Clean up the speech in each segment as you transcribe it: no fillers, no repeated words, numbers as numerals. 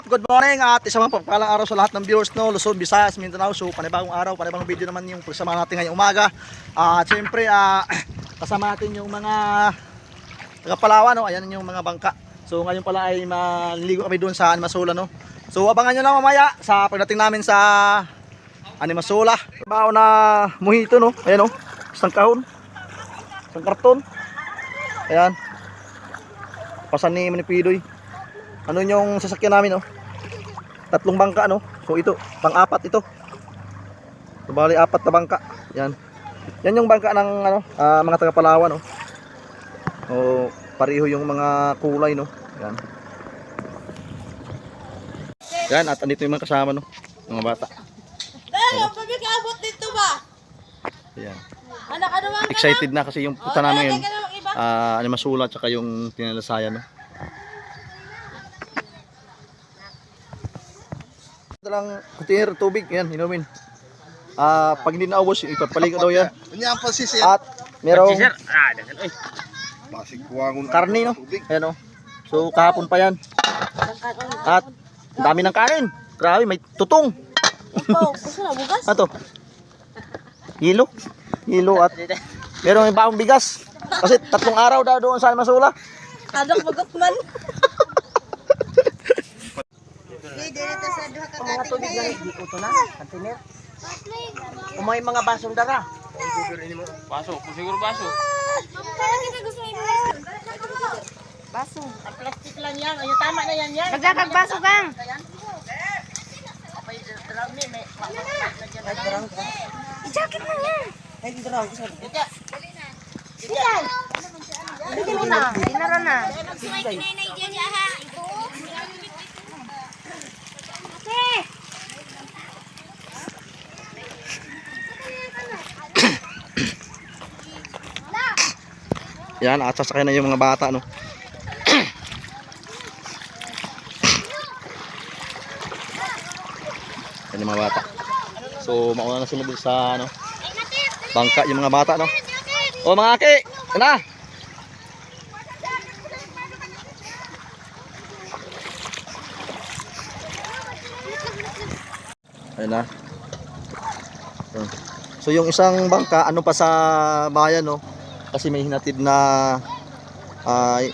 good morning at isang pagpalang araw sa lahat ng viewers no, Luzon, Visayas, Mindanao. So panibagong araw, panibagong video naman yung pagsama natin ngayong umaga. At syempre kasama natin yung mga taga-Palawan no, ayan yung mga bangka. So ngayon pala ay maliligo kami doon sa Animasula no. So abangan nyo lang mamaya sa pagdating namin sa Animasula. Trabaho na mojito no, ayan no, isang kahon, isang karton. Ayan, pasan ni Manipidoy. Ano yung sasakyan namin, no? 3 bangka, no? So ito, pang-apat ito. So, bali 4 na bangka. Yan. Yan yung bangka ng ano, mga taga-Palawan, no? O pareho yung mga kulay, no? Yan. Yan, at andito yung mga kasama, no? Mga bata. Dahil, pagkakabot dito ba? Yan. Anak, Excited na kasi yung punta namin ngayon. Animasula tsaka yung Tinalasayan, no? Ito lang container tubig, yan, inumin. Pag hindi naubos, ipapaligo daw yan. At merong karni, no? Ayan, no? So kahapon pa yan. At ang dami ng kanin. Grabe, may tutong. Ano to? Hilo. Hilo at merong ibang bigas. Kasi 3 araw daw doon sa Animasula. Kadok magutman. Mga tubig na ito na, container. Umay mga basong dara. Baso, siguro baso. Baso. Ang plastic lang yan. Ay, tama na yan yan. Nagkakag baso kang. I-jacket mo yan. Ay, dito lang. Siyan. Hindi mo na. Dinara na. Yan, at sasakay na yung mga bata, no? Yan yung mga bata. So, mauna na sila dun sa, ano, bangka yung mga bata, no? O, mga aki! Yan na! Ayan na. So, yung isang bangka, ano pa sa bayan, no? Kasi may hinatid na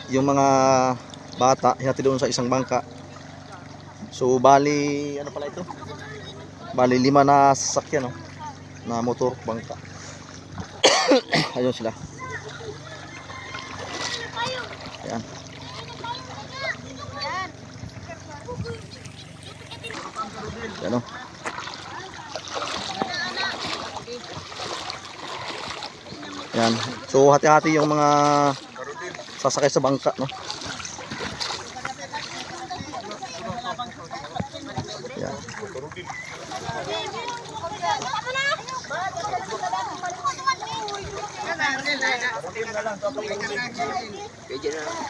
yung mga bata hinatid doon sa isang bangka. So bali ano pala ito? Bali 5 na sasakyan, no? Na motor bangka. Ayun sila. Ayan. Ayan, no? Yan. So hati-hati yung mga sasakay sa bangka, no? Yan.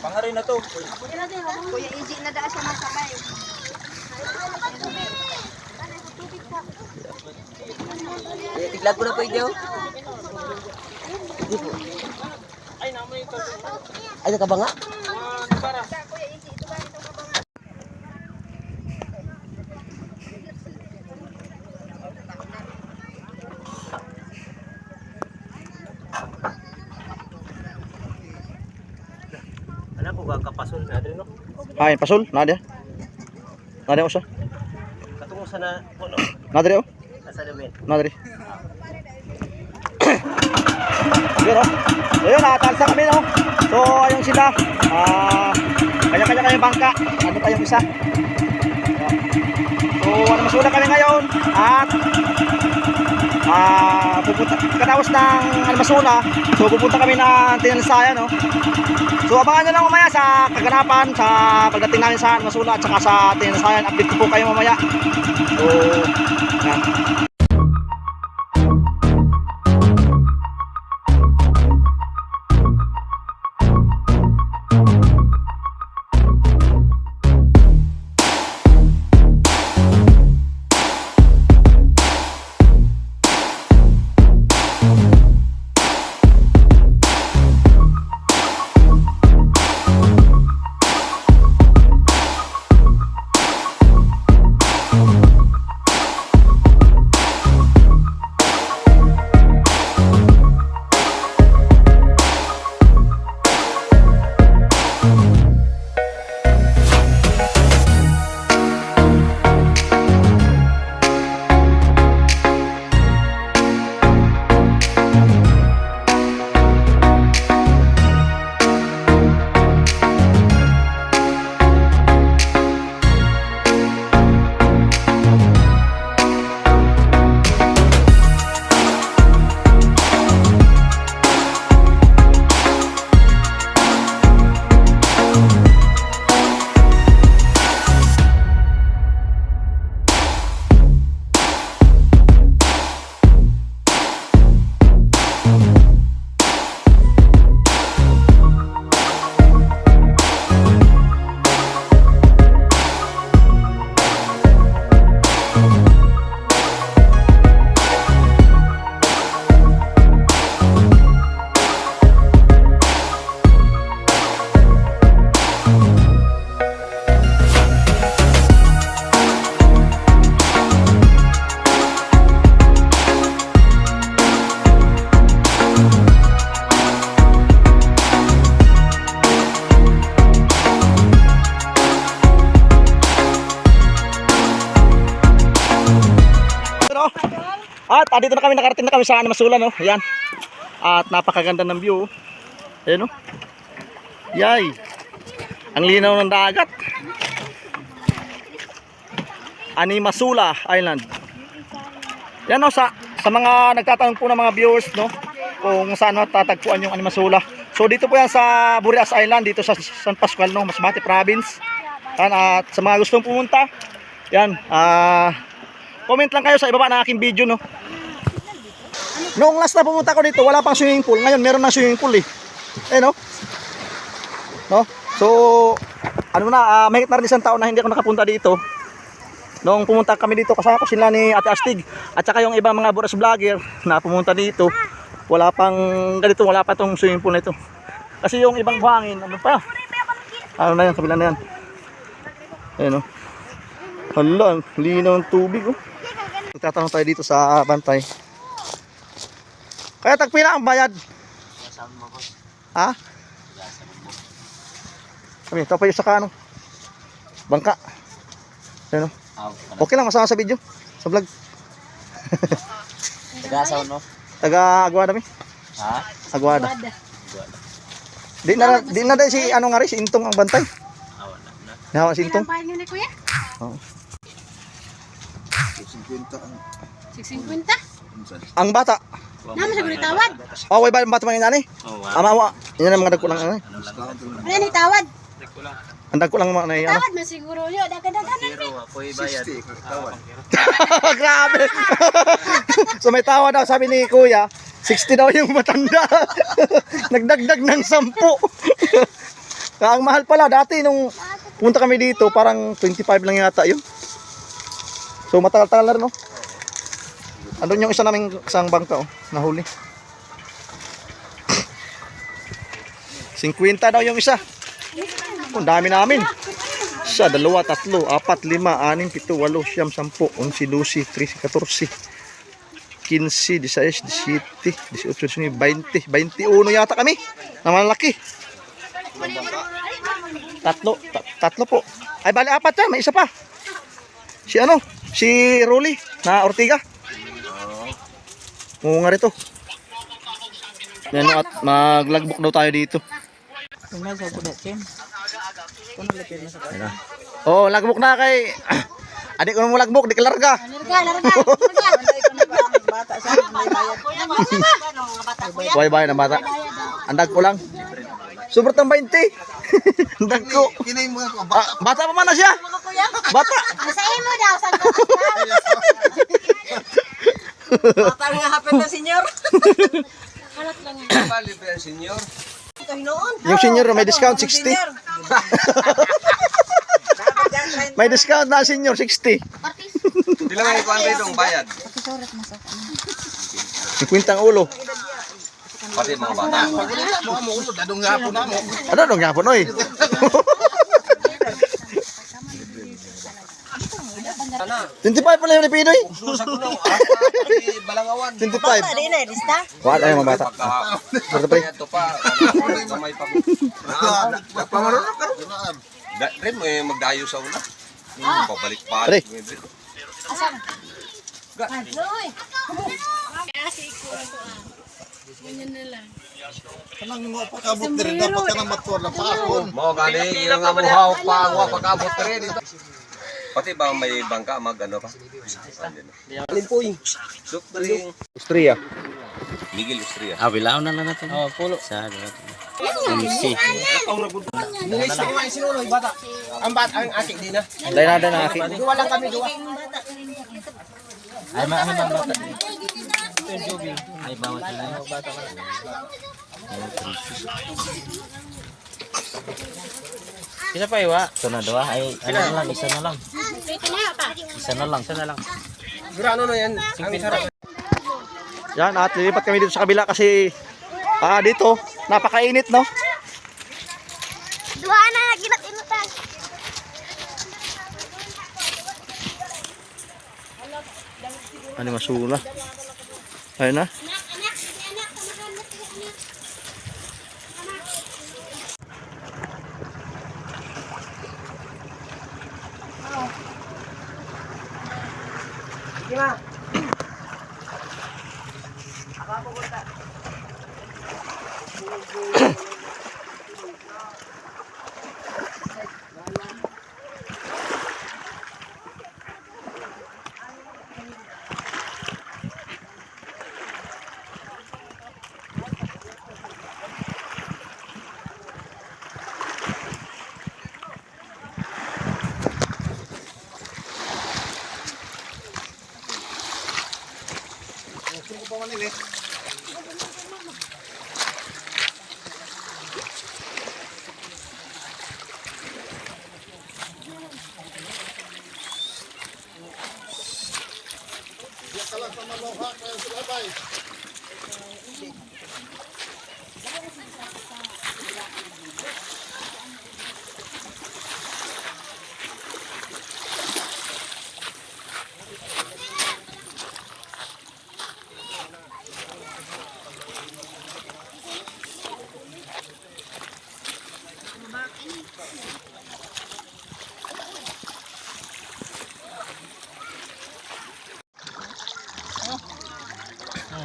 Pangarin na to. Kuya Iji na daan siya masabay. Tiglag ko na po ito. Ay, ka ba nga? Alam ko gagapasol na rin, no? Ay, pasol, nada. Nada mo siya. Katungo sa na, ano? Nada oh. Nasa namin. Nada. Yun, oh. So yun, natalsa kami, no? So ayun sila, kanya-kanya kayong bangka. Ano pa yung isa? So Animasula kami ngayon. At pupunta kadaos ng Animasula. So pupunta kami ng Tinalasayan, no? So abangan nyo lang mamaya sa kaganapan sa pagdating namin sa Animasula at saka sa Tinalasayan. Update ko po kayo mamaya. So yan. At dito na kami, nakarating na kami sa Animasula, no? Ayan. At napakaganda ng view. Ayan, no? Yay! Ang linaw ng dagat. Animasula Island. Yan, no, sa mga nagtatanong po ng mga viewers, no, kung saan matatagpuan yung Animasula. So dito po yan sa Burias Island, dito sa San Pascual, no, Masbate Province. Yan, at sa mga gustong pumunta, yan, comment lang kayo sa ibaba ng aking video, no. Noong last na pumunta ko dito, wala pang swimming pool. Ngayon meron na swimming pool, eh. No? No? So, ano na, mahigit na rin isang taon na hindi ako nakapunta dito. Noong pumunta kami dito, kasama ko sila ni Ate Astig at saka yung ibang mga Burias vlogger na pumunta dito, wala pang ganito, wala pa tong swimming pool na ito. Kasi yung ibang buhangin, ano pa? Ano na yan, kabila na yan. Ayan, oh. Hala, linaw ng tubig, oh. Magtatanong tayo dito sa bantay. Kaya tagpila ang bayad. Ha? Kami, ito pa yung saka ano, bangka. Ayan, oh. Okay lang, masama sa video, sa vlog. Taga-asaw, no? Taga Aguada mi. Ha? Aguada. Di na dahil si ano nga rin, si Intong ang bantay. Awan na. Nahawa si Intong. Paano ni kuya? Oo. 650? Ang bata. Naman sa tawad. Oh, way ba ang bata mga inani? Oh, Ama wa. Yan ang mga dagko lang ano. Ano ni tawad? Ang dagko lang mga ano. Tawad man siguro yo, dagan-dagan. Zero, ako'y bayad. Grabe. So may tawa daw, sabi ni Kuya, 60 daw yung matanda. Nagdagdag ng 10. Ang mahal pala dati nung punta kami dito, parang 25 lang yata yun. So matagal-tagal na rin, no? Andun yung isa naming isang bangka, oh, nahuli. 50 daw yung isa. Oh, ang dami namin. Isa, 2, 3, 4, 5, 6, 7, 8, 9, 10, 11, 12, 13, 14, 15, 16, 17, 18, 19, 20, 21 yata kami. Naman laki. Tatlo po. Ay, bali 4 yan, may isa pa. Si ano? Si Rolly na Ortiga. Oo nga rito. Yan, at maglagbok daw tayo dito. Oh, lagbok na kay adik ko mo lagbok, di ka larga. Larga. Bye-bye ng bata. Andag ko lang. Sobrang 20. Andag ko. Bata pa man na siya. Bata. Sa imo daw sa Bata nga hapit na senyor. Halat lang yan. Senyor. Ito hinoon. Yung senior may discount 60. May discount na senior 60. Hindi lang ikuan rito ang bayad. 50 ang ulo. Pati mga bata. Ano dong yapon oy? 25 pala yung Pinoy. Balangawan. 25. Di na, lista. Wala tayo mga bata. Ito pa. May pa. Rin mo magdayo sa una. Pabalik-balik. Asan? Hoy. Pagkabot na rin, dapat ka na matuwa na paakon. Mo gani yung amuhaw pa ang pagkabot rin dito. Pati ba may bangka magano pa? Alin po yung Supring Austria. Miguel Ustria. Ah, bilaw na lang natin. Oh, pulo. Sa MC. Ang aki din na. Dahil na na aki. Duwa lang kami, duwa. Ay, maahin ang bata. Ay, bawat na lang. Isa pa iwa. Ito na doa. Ay, ano na lang. Isa na lang. Isa na lang. Isa na lang. Grano na yan. Ang sarap. Yan, at lilipat kami dito sa kabila kasi dito napakainit, no? Duha na ginat-inutan. Animasula. Ayun na.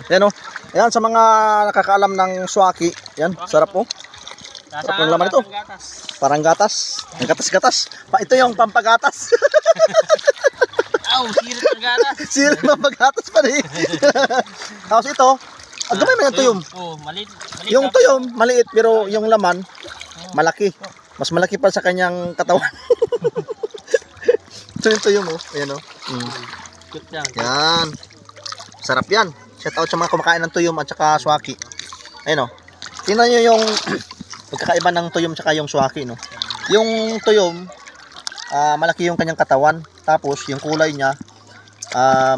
Yan o. Ayan, sa mga nakakaalam ng swaki. Yan, sarap po. Sarap ng laman ito. Parang gatas. Ang gatas-gatas. Ito yung pampagatas. Aw, sirit ng gatas. Sila pampagatas pa rin. Tapos ito, gamay mo yung tuyom. Oh, maliit. Yung tuyom, maliit pero yung laman, malaki. Mas malaki pa sa kanyang katawan. Ito yung tuyom oh. Ayan oh. Cute lang. Yan. Sarap yan. Shout out sa mga kumakain ng tuyom at saka swaki. Ayun oh. Tingnan nyo yung pagkakaiba ng tuyom at saka yung swaki no. Yung tuyom, malaki yung kanyang katawan. Tapos yung kulay niya,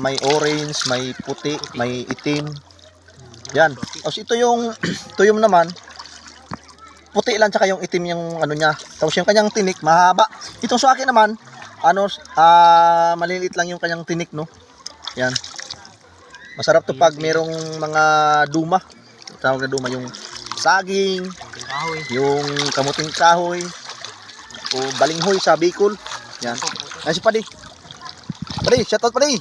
may orange, may puti, may itim. Yan. Tapos ito yung tuyom naman, puti lang tsaka yung itim yung ano niya. Tapos yung kanyang tinik mahaba. Itong swaki naman, maliliit lang yung kanyang tinik no. Yan. Masarap to pag merong mga duma. Tawag na duma yung saging, yung kamuting kahoy, o balinghoy sa Bicol. Yan. Yan si Padi. Padi, shout out Padi.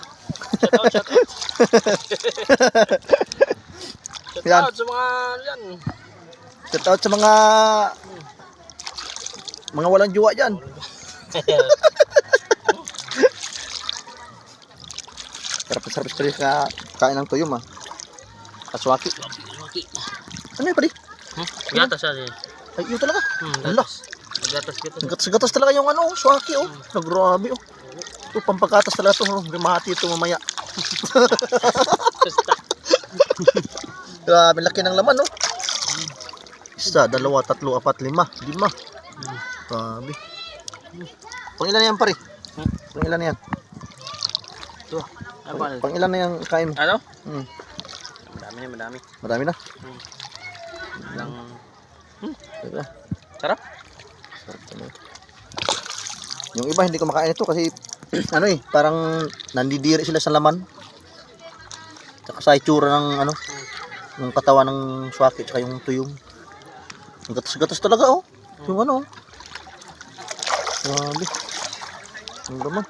Shout Yan. out sa mga yan. Shout out sa mga walang jowa dyan. Sarap pa rin kain ng tuyom ah. Kaswaki. Ano yun Padi? Gatas siya. Ay, yun talaga. Ala. Gatas. Gatas talaga yung ano, swaki oh. Grabe oh. Ito pampagatas talaga ito. Gimahati ito mamaya. Grabe laki ng laman oh. Isa, dalawa, tatlo, apat, lima. Grabe. Pang ilan na yan pare? Pang ilan na yan? Ito. Pang ilan na yan kain? Ano? Madami na. Lang. Diba? Sarap. Sarap talaga. Yung iba hindi ko makain ito kasi ano eh, parang nandidiri sila sa laman. Tsaka sa itsura ng ano, ng katawan ng swaki tsaka yung tuyong. Ang gatas-gatas talaga oh. Yung ano. Grabe. Ang laman.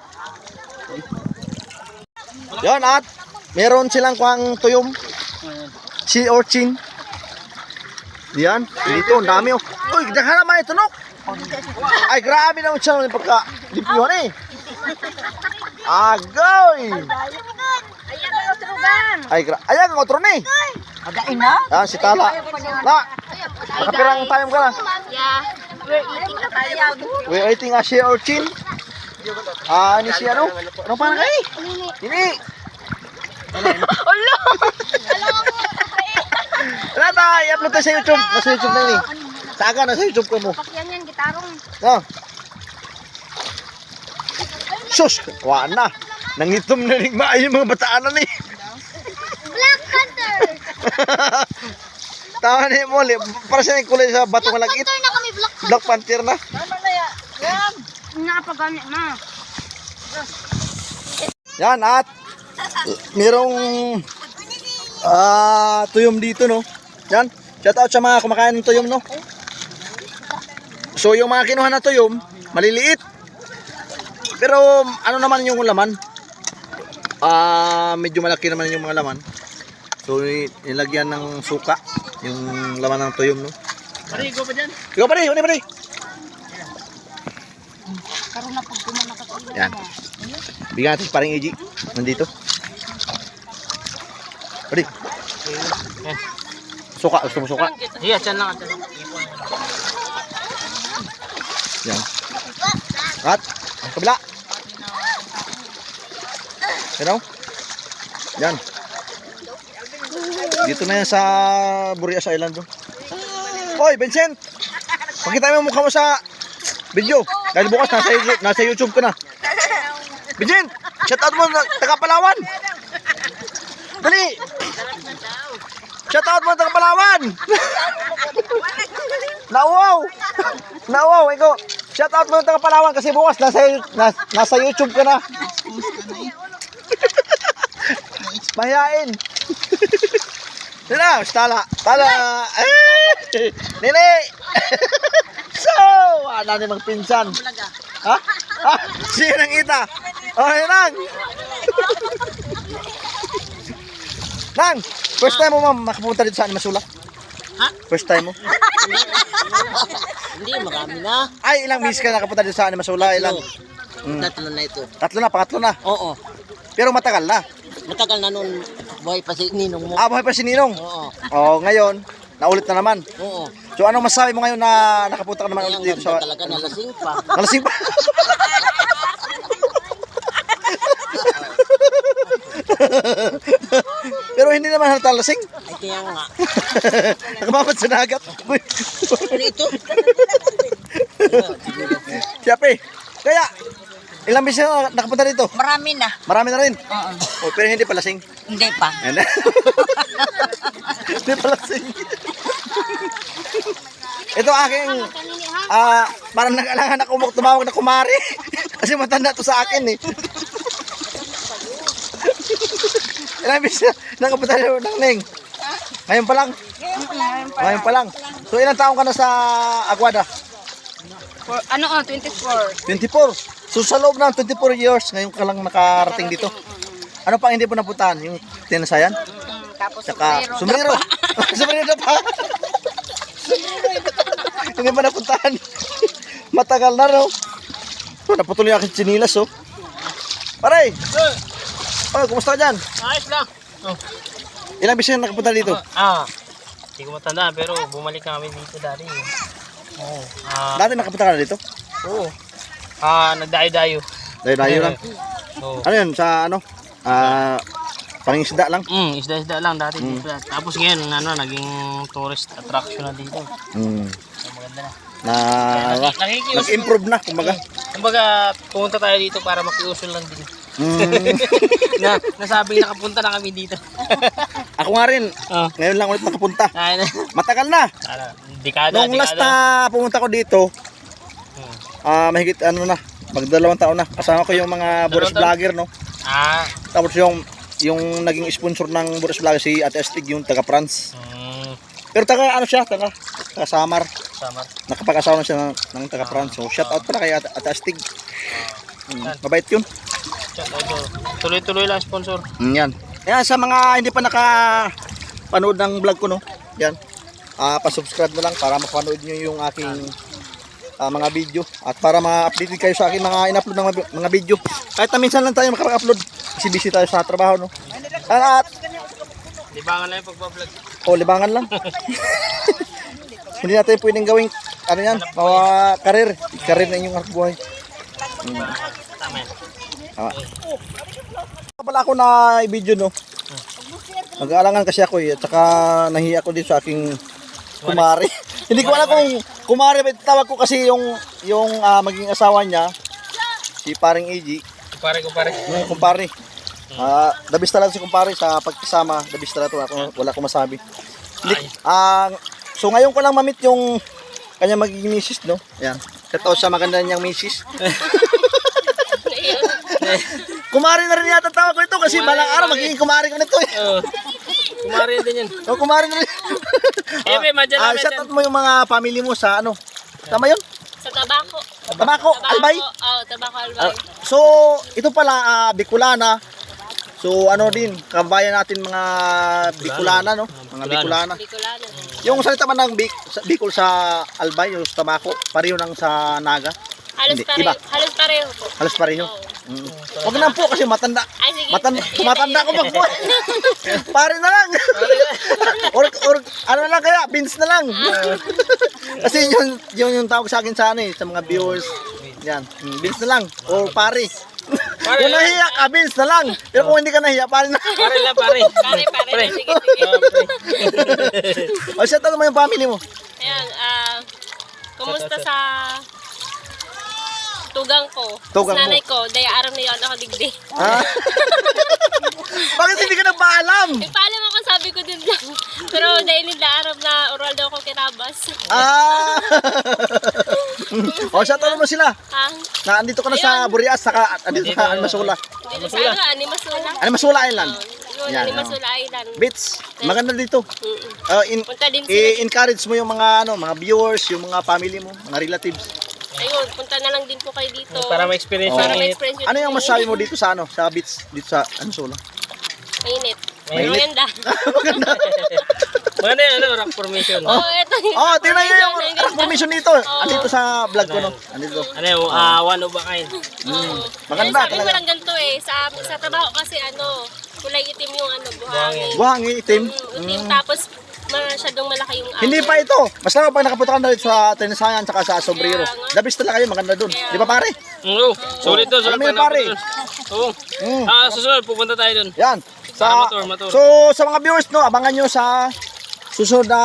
Yan at meron silang kuhang tuyom. Sea urchin. Yan, dito ang dami oh. Uy, daghan naman ito no. Ay, grabe naman siya ng pagka-limpyuhan eh. Agoy! Ay, ayan ang otro ni. Again na? Yan, si Tala. Na, nakapirang time ka na. Yeah. We're eating a tayo. We're eating a sea urchin. Ini si ano? Ano pa na kayo? Ini. Ulo! Ano tayo? I-upload tayo sa YouTube. Nasa YouTube na yun eh. Saka nasa YouTube ko mo. Pakyan yan, gitarong. No. Sus! Wala na. Nangitom na rin maayo yung mga bataan na ni. Black Panther! Tama na yung muli. Para siya yung kulay sa batong malagit. Panther na kami, Black Panther. Black Panther na. Napagani na. Yan at merong tuyom dito no. Yan. Shout out sa mga kumakain ng tuyom no. So yung mga kinuha na tuyom, maliliit. Pero ano naman yung laman? Medyo malaki naman yung mga laman. So, nilagyan ng suka. Yung laman ng tuyom, no? Pare, go pa dyan. Ikaw, pare. Ano, pare? Yan. Bigyan natin si paring Eji. Nandito. Pare. Yan. Suka. Gusto mo suka? Iya, dyan lang. Dyan. Yan. At, ang kabila. Yan o. Yan. Dito na yan sa Burias Island. Hoy, Vincent! Pakita mo yung mukha mo sa video. Dahil bukas nasa YouTube ka na. Vincent! Shout out mo taga Palawan! Dali! Shout out mo taga Palawan! Nauwaw! Nauwaw! Ikaw! Shout out mo taga Palawan kasi bukas nasa YouTube ka na. Mahihain! Tala, tala, tala. Nini. So, ana ni magpinsan. Ha? Ha? Sino nang ita? Oh, nang. Nang, first time mo ma'am makapunta dito sa Animasula? Ha? First time mo? Hindi, marami na. Ay, ilang miss ka nakapunta dito sa Animasula? Ilang? Tatlo na ito. Tatlo na, pangatlo na. Oo. Pero matagal na. Matagal na nun, buhay pa si Ninong mo. Ah, buhay pa si Ninong. Oo. Oh, ngayon, naulit na naman. Oo. So, anong masabi mo ngayon na nakapunta ka naman Kaya ulit dito sa... talaga nalasing pa. Nalasing pa. Pero hindi naman halata lasing. Ay, kaya nga. Nakababad sa nagat. Uy. Ano ito? Siyape. Kaya, ilang beses na nakapunta dito? Marami na. Marami na rin. Oo. Oh, pero hindi pa lasing. Hindi pa. Hindi. Hindi pa lasing. Ito aking, parang nag-alangan ako tumawag na kumari. Kasi matanda to sa akin eh. Ilang beses na nakapunta dito ng Neng? Ngayon pa lang? Ngayon pa lang. So ilang taong ka na sa Aguada? 24. 24. So sa loob ng 24 years, ngayon ka lang nakarating dito. Ano pang hindi po napuntahan? Yung tinasayan? Tapos Saka sombrero. Sombrero pa. Hindi pa napuntahan. Matagal na no. Oh, naputuloy aking chinilas oh. Pare! Oh, kumusta ka dyan? Ayos lang. Oh. Ilang beses na nakapunta dito? Hindi ko matandaan pero bumalik na kami dito dati. Oo. Dati nakapunta ka na dito? Oo. Nagdayo-dayo. Dayo lang. Oo. Ano yun? Sa ano? Pangingisda lang? Isda-isda lang dati dito. Tapos ngayon, naging tourist attraction na dito. So, maganda na. Nag-improve na, kumbaga. Kumbaga, pumunta tayo dito para makiusul lang din. Nasabing nakapunta na kami dito. Ako nga rin. Ngayon lang ulit nakapunta. Matagal na. Dekada. Nung last na pumunta ko dito, mahigit ano na, mag-2 taon na. Kasama ko yung mga Boris Vlogger, no? Tapos yung naging sponsor ng Boris Vlogger si Ate Astig, yung taga France. Pero taga ano siya, taga Samar. Nakapag-asawa na siya ng taga France. So shout out pala kay Ate Astig. Mabait yun. Tuloy-tuloy lang sponsor. Yan. Yan sa mga hindi pa nakapanood ng vlog ko, no. Yan. Pa-subscribe na lang para mapanood niyo yung aking mga video at para ma-update kayo sa akin mga in-upload ng mga video. Kahit na minsan lang tayo makapag-upload kasi busy tayo sa trabaho, no. At Libangan lang yung pagbablog. libangan lang. Hindi natin pwedeng gawing ano yan, karir na inyong hanap buhay. Tama yan. Pala ako na i-video, no. Nag-aalangan kasi ako at saka nahiya ako din sa aking kumari. Hindi ko alam kung kumari ba tawag ko kasi yung maging asawa niya si paring Eji. Kumpare. Yung kumpare. Dabis talaga si kumpare sa pagkasama, dabis talaga ako, wala ko masabi. So ngayon ko lang ma-meet yung kanya magiging misis, no. Yan. Shout out sa maganda niyang misis. Kumari na rin yata tawag ko ito kasi balang araw magiging kumari ko nito eh. Kumari din yun. Kumari na rin. May madyan namin shout out mo yung mga family mo sa ano. Tama yun? Sa Tabako. Tabako, Albay? Oo, Tabako Albay. So, ito pala Bicolana. So ano din, kabayan natin mga Bicolana, no? Mga Bicolana. Bicolano. Yung salita man ng Bicol sa Albay, yung sa Tamako, pareho ng sa Naga. Halos Hindi, pareho. iba. Halos pareho po. Halos pareho. Oo. Huwag na po kasi matanda. Ay, sige. Tumatanda ko magbuhat. Pare na lang. or ano na lang kaya, beans na lang. Kasi yun yung tawag sa akin sa ano eh, sa mga viewers. Yan, beans na lang. O pare. Kung nahiya ka, beans na lang. Pero kung hindi ka nahiya, pare na. Pare lang, pare. Pare. Sige, sige. O siya, tanong mo yung family mo. Ayan, kumusta sa tugang ko? Tugang mo. Nanay ko, daya araw na yun ako digdi. Ha? Bakit hindi ka nagpaalam? Ipaalam ako, sabi ko din lang. Pero dahil nila araw na oral daw ako kinabas. Ah! O siya, tanong mo sila. Ah, Na andito ka na sa Burias, saka andito sa Animasula. dito sa ano, Animasula. Animasula Island. Yun, Yan, Animasula Island. Beach, maganda dito. Punta din sila. Encourage mo yung mga mga viewers, yung mga family mo, mga relatives. Ayun, punta na lang din po kayo dito. Para ma-experience Para yung may init. experience Ano yung masabi mo dito sa sa beach, dito sa Animasula? Mainit. Mainit? Maganda. Maganda yung rock formation. Oh, ito yun. Oh, tingnan niyo yung Ang ganda. formation dito. Andito sa vlog ko, no? Andito. Ano yung one of a kind. Oo. Maganda Sabi mo talaga. lang ganito eh. Sa trabaho kasi ano, kulay itim yung ano, buhangin. Buhangin, itim. Itim, tapos masyadong malaki yung Hindi pa ito. Basta pag nakapunta ka na dito sa Tenisayan tsaka sa Sombrero. Kaya nga. The best talaga yun, maganda dun. Di ba pare? Oo, sulit to. Alam Sulit mo yun, pare? Oo. Mm. Susunod, pupunta tayo dun. Yan. Para matur. So, sa mga viewers, no, abangan nyo sa susunod na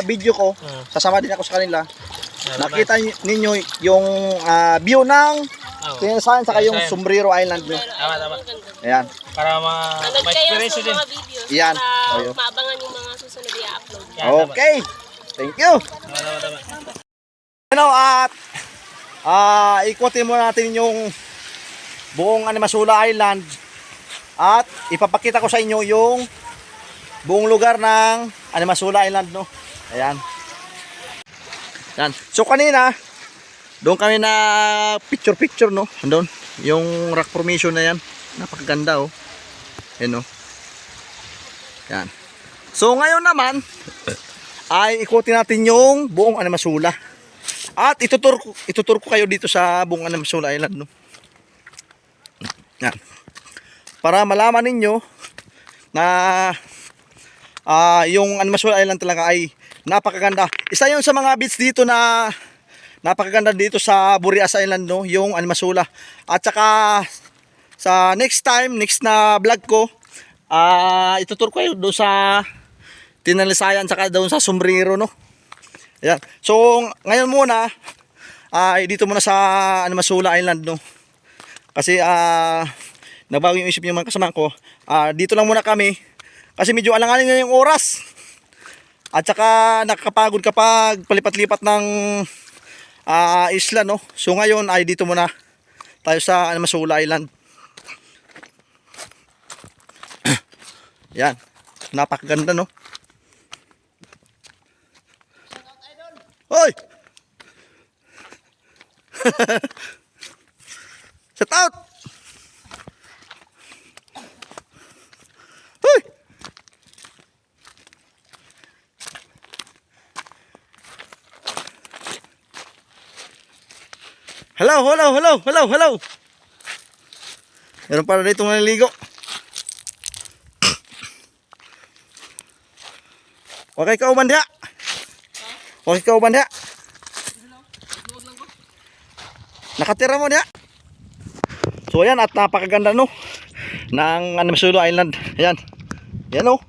video ko. Sasama din ako sa kanila. Makita ninyo yung view ng Tenisayan saka yung Sombrero Island. No? Tama. Ayan. Para Nanood kayo ma-experience sa din. mga videos Yan. para Ayo. maabangan yung mga susunod i-upload. Okay. Thank you. Tama. Ano at ikutin mo natin yung buong Animasula Island at ipapakita ko sa inyo yung buong lugar ng Animasula Island, no. Ayan. Yan. So kanina doon kami na picture no. Doon yung rock formation na yan. Napakaganda oh. Ayan oh. Yan. So ngayon naman ay ikutin natin yung buong Animasula. At itutur ko kayo dito sa buong Animasula Island, no. Yan. Para malaman ninyo na yung Animasula Island talaga ay napakaganda. Isa yun sa mga beach dito na napakaganda dito sa Burias Island, no, yung Animasula. At saka sa next na vlog ko, itutur ko kayo doon sa Tinalisayan saka doon sa Sombrero, no. Ayan. So ngayon muna ay dito muna sa Animasula Island, no. Kasi nabago yung isip yung mga kasama ko. Dito lang muna kami kasi medyo alanganin na yung oras. At saka nakakapagod kapag palipat-lipat ng isla, no. So ngayon ay dito muna tayo sa Animasula Island. Yan. Napakaganda, no. Hoy! Shout out! Hoy! Hello! Meron para dito naliligo. Okay ka uban diha? Okay ka uban diha? Nakatira mo diha? So ayan, at napakaganda, no, ng Animasula Island. Ayan. Yan, oh.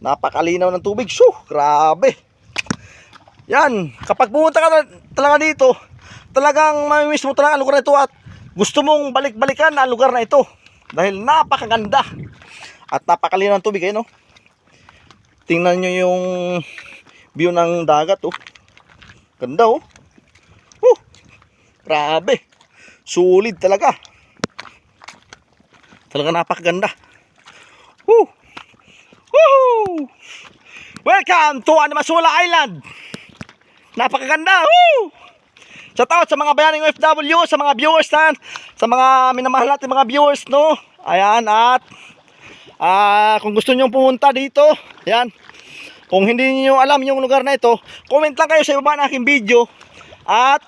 Napakalinaw ng tubig. Shoo, grabe. Yan, kapag pumunta ka talaga dito, talagang mamimiss mo talaga ang lugar na ito at gusto mong balik-balikan ang lugar na ito dahil napakaganda at napakalinaw ng tubig. Ayan, oh. Tingnan nyo yung view ng dagat, oh. Ganda, oh. Grabe. Sulit talaga. Talaga napakaganda. Woo! Woo! Welcome to Animasula Island. Napakaganda. Woo! Shout out sa mga bayaning OFW, sa mga viewers na, sa mga minamahal natin mga viewers, no. Ayan, at kung gusto niyo pumunta dito, ayan. Kung hindi niyo alam yung lugar na ito, comment lang kayo sa ibaba ng aking video. At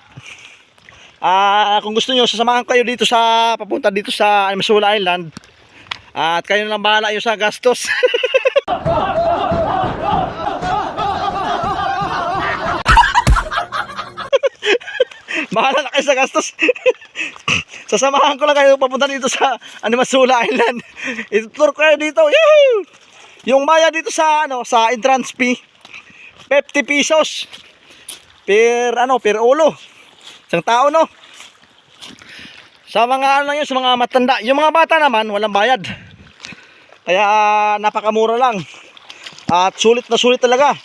kung gusto niyo sasamahan kayo dito sa papunta dito sa Masula Island. At kayo na lang bahala yung sa gastos. Bahala na kayo sa gastos. Sasamahan ko lang kayo papunta dito sa Masula Island. I-tour ko kayo dito. Yahoo! Yung maya dito sa sa entrance fee 50 pesos per per ulo. Isang tao, no. Sa mga yun, sa mga matanda, yung mga bata naman walang bayad. Kaya napakamura lang. At sulit na sulit talaga.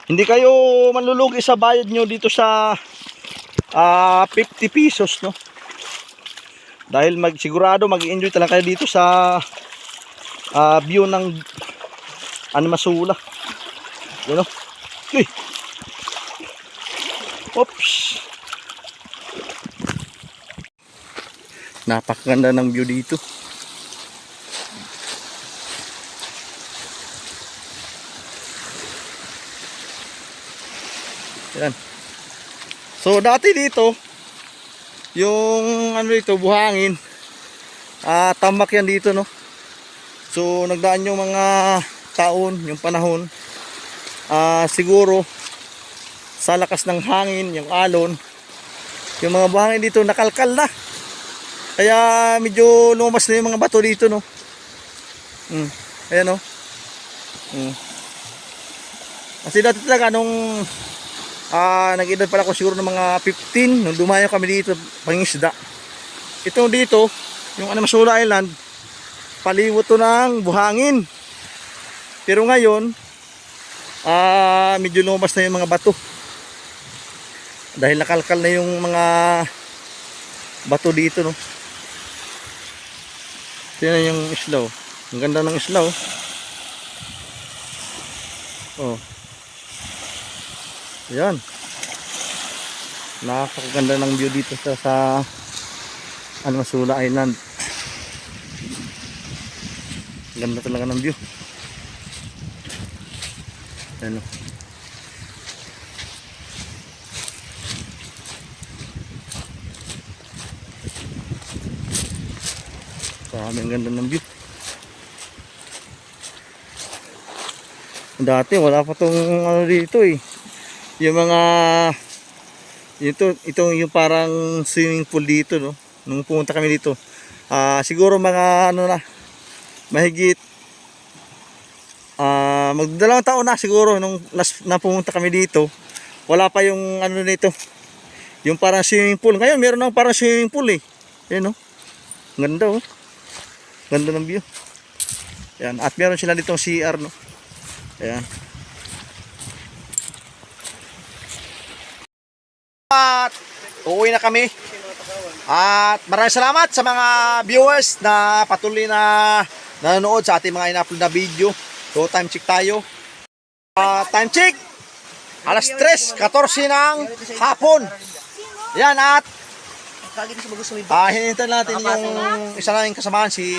Hindi kayo manlulugi sa bayad nyo dito sa 50 pesos, no. Dahil sigurado mag-enjoy talaga kayo dito sa view ng Masula. Yan, no. Uy. Oops. Napakaganda ng view dito. Yan. So dati dito yung dito buhangin, tambak yan dito, no. So nagdaan yung mga taon, yung panahon, siguro sa lakas ng hangin, yung alon, yung mga buhangin dito nakalkal na. Kaya medyo lumas na yung mga bato dito, no. Ayan, no. Kasi dati talaga nung nag-edad pala ko siguro ng mga 15 nung dumayo kami dito pangingisda. Ito dito, yung Masula Island, paliwot to ng buhangin. Pero ngayon, medyo lumas na yung mga bato. Dahil nakalkal na yung mga bato dito, no. Tingnan yung isla, oh. Ang ganda ng isla, oh. Oh. Ayan. Napakaganda ng view dito sa Masula Island. Ganda talaga ng view. Ayan, oh. Ang ganda ng view. Dati wala pa tong dito, eh. Yung mga ito yung parang swimming pool dito, no. Nung pumunta kami dito, siguro mga mahigit magdalawang taon na siguro nung napumunta kami dito. Wala pa yung nito, yung parang swimming pool. Ngayon meron ng parang swimming pool, eh. Ayan, no. Ganda, oh. Ganda ng view. Ayan. At meron sila ditong CR, no. Ayan. At uuwi na kami. At maraming salamat sa mga viewers na patuloy na nanonood sa ating mga in-upload na video. So time check tayo. Time check. Alas 3:14 ng hapon. Yan, at hinihintay natin yung isa naming kasamahan, si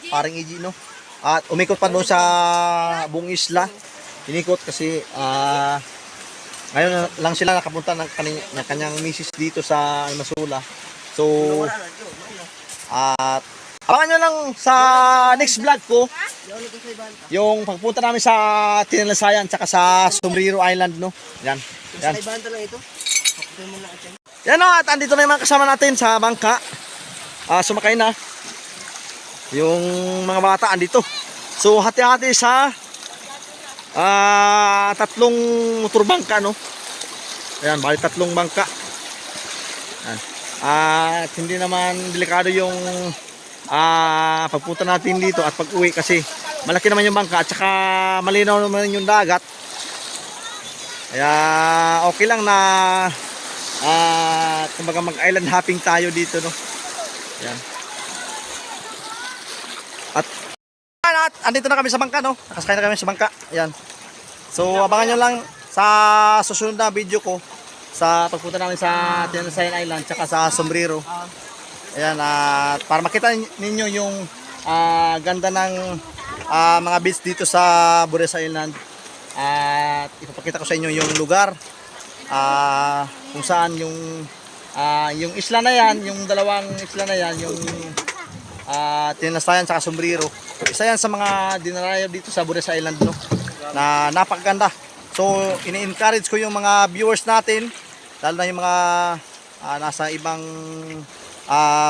paring Iji, no. At umikot pa doon sa buong isla. Inikot kasi ngayon lang sila nakapunta ng kanyang misis dito sa Masula. So at abangan nyo lang sa next vlog ko yung pagpunta namin sa Tinalasayan tsaka sa Sombrero Island, no. Yan. Yan. Yan, no, at andito na yung mga kasama natin sa bangka. Sumakay na. Yung mga bata andito. So hati-hati sa tatlong motor bangka, no. Ayan, bali tatlong bangka. Ayan. At hindi naman delikado yung pagpunta natin dito at pag-uwi kasi malaki naman yung bangka at saka malinaw naman yung dagat. Kaya okay lang na kumbaga mag-island hopping tayo dito, no. Ayan. At andito na kami sa bangka, no. Nakasakay na kami sa bangka. Ayan. So abangan nyo lang sa susunod na video ko sa pagpunta namin sa Tinasayan Island tsaka sa Sombrero. Ayan, at para makita ninyo yung ganda ng mga beach dito sa Bures Island. At ipapakita ko sa inyo yung lugar kung saan yung isla na yan, yung dalawang isla na yan, yung Tinasayan tsaka Sombrero. Isa yan sa mga dinarayo dito sa Bures Island, no, na napakaganda. So ini-encourage ko yung mga viewers natin, lalo na yung mga nasa ibang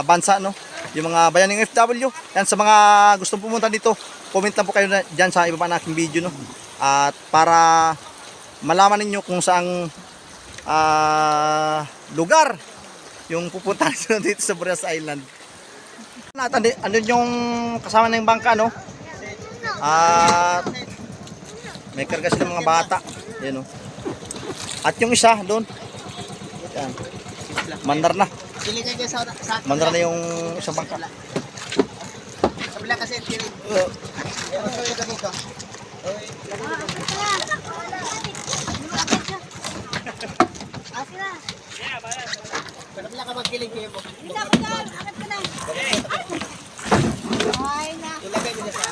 bansa, no, yung mga bayaning FW. Yan, sa mga gustong pumunta dito, comment lang po kayo dyan sa iba pa nating video, no, at para malaman ninyo kung saang lugar yung pupuntahan nyo dito sa Bures Island. At andun yung kasama ng bangka, no, at may karga sila mga bata. Yan, no. At yung isa doon, yan, mandar na. Mandar na yung isang bangka. Kabila kasi tirin. Kabila ka magkilig kayo po. Ilagay nyo sa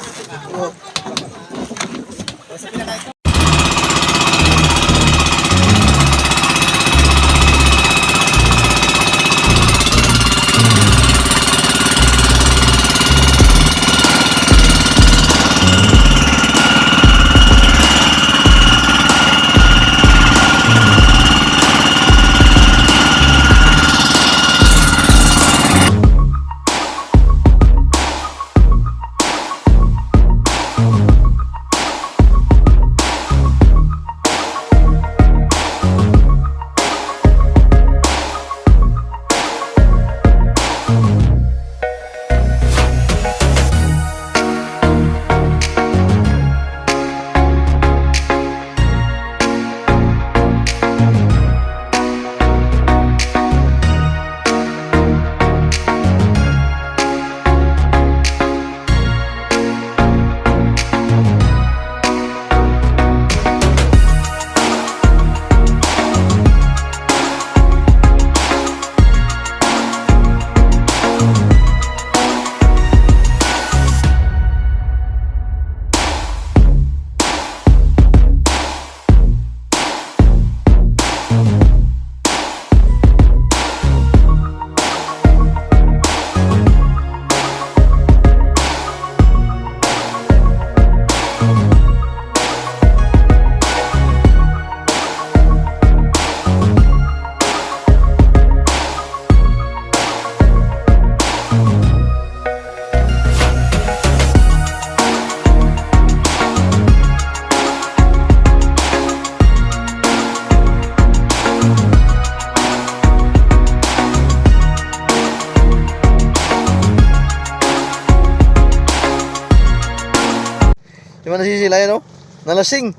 Yung nasisila yan, no? Nalasing.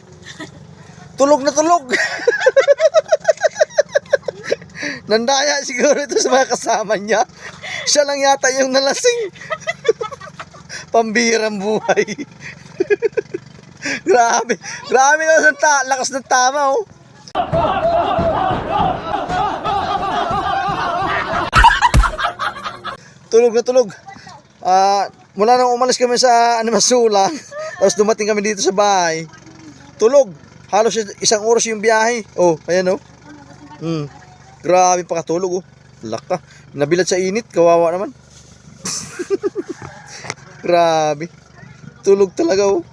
Tulog na tulog. Nandaya siguro ito sa mga kasama niya. Siya lang yata yung nalasing. Pambirang buhay. Grabe. Grabe naman sa lakas ng tama, oh. Tulog na tulog. Mula nang umalis kami sa Animasula, tapos dumating kami dito sa bahay, tulog. Halos isang oras yung biyahe. Oh, ayan, oh. Grabe pakatulog, oh. Laka. Nabilad sa init, kawawa naman. Grabe. Tulog talaga, oh.